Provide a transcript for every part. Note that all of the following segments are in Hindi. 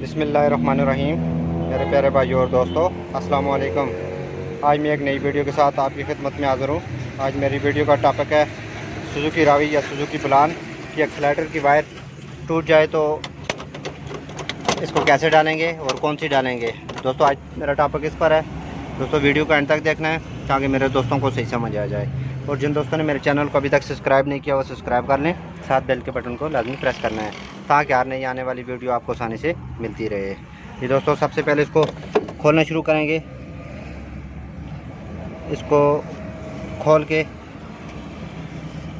बिस्मिल्लाहिर्रहमानिर्रहीम। मेरे प्यारे भाइयों और दोस्तों, अस्सलाम वालेकुम। आज मैं एक नई वीडियो के साथ आपकी खिदमत में हाज़िर हूँ। आज मेरी वीडियो का टॉपिक है सुजुकी रावी या सुजुकी बुलान की एक्सीलेटर की वायर टूट जाए तो इसको कैसे डालेंगे और कौन सी डालेंगे। दोस्तों, आज मेरा टॉपिक इस पर है। दोस्तों, वीडियो को एंड तक देखना है ताकि मेरे दोस्तों को सही समझ आ जाए। और जिन दोस्तों ने मेरे चैनल को अभी तक सब्सक्राइब नहीं किया वो सब्सक्राइब कर लें, साथ बेल के बटन को लाजमी प्रेस करना है ताकि हर नई आने वाली वीडियो आपको आसानी से मिलती रहे। ये दोस्तों, सबसे पहले इसको खोलना शुरू करेंगे। इसको खोल के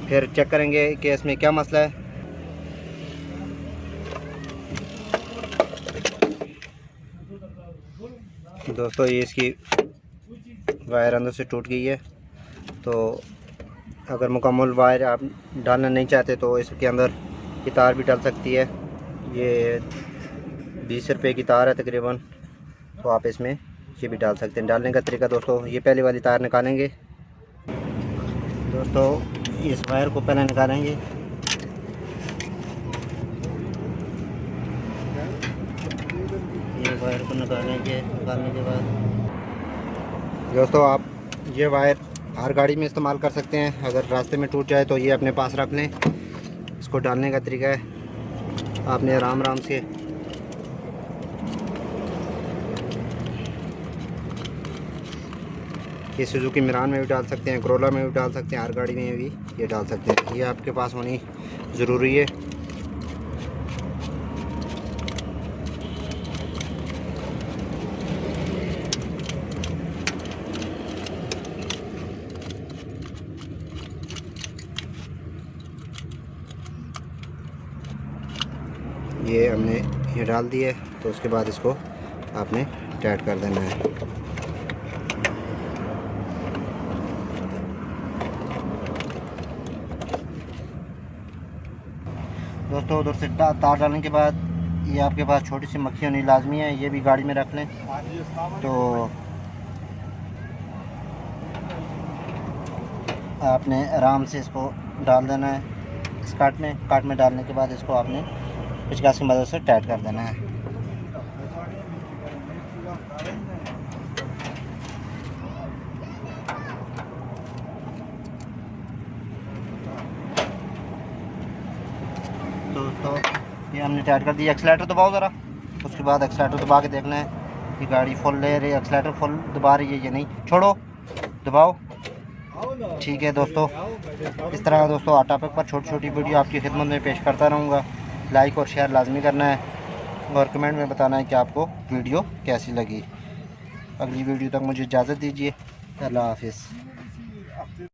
फिर चेक करेंगे कि इसमें क्या मसला है। दोस्तों, ये इसकी वायर अंदर से टूट गई है। तो अगर मुकम्मल वायर आप डालना नहीं चाहते तो इसके अंदर की तार भी डल सकती है। ये 20 रुपये की तार है तकरीबन, तो आप इसमें ये भी डाल सकते हैं। डालने का तरीका दोस्तों, ये पहले वाली तार निकालेंगे। दोस्तों, इस वायर को पहले निकालेंगे। ये वायर को निकालेंगे। निकालने के बाद दोस्तों, आप ये वायर हर गाड़ी में इस्तेमाल कर सकते हैं। अगर रास्ते में टूट जाए तो ये अपने पास रख लें। इसको डालने का तरीका है, आपने आराम से ये सुजुकी मिरान में भी डाल सकते हैं, करोला में भी डाल सकते हैं, हर गाड़ी में भी ये डाल सकते हैं। ये आपके पास होनी ज़रूरी है। ये हमने ये डाल दिया है, तो उसके बाद इसको आपने टाइट कर देना है। दोस्तों, उधर से तार डालने के बाद ये आपके पास छोटी सी मक्खी होनी लाजमी है, ये भी गाड़ी में रख लें। तो आपने आराम से इसको डाल देना है इस काट में डालने के बाद इसको आपने पिचकास की मदद से टाइट कर देना है। दोस्तों, ये हमने टाइट कर दिया। एक्सीलेटर दबाओ ज़रा। उसके बाद एक्सीलेटर दबा के देखना है कि गाड़ी फुल ले रही है, एक्सीलेटर फुल दबा रही है या नहीं। छोड़ो, दबाओ। ठीक है दोस्तों, इस तरह दोस्तों हर टॉपिक पर छोटी छोटी वीडियो आपकी खिदमत में पेश करता रहूँगा। लाइक और शेयर लाजमी करना है और कमेंट में बताना है कि आपको वीडियो कैसी लगी। अगली वीडियो तक मुझे इजाज़त दीजिए। अल्लाह हाफिज़।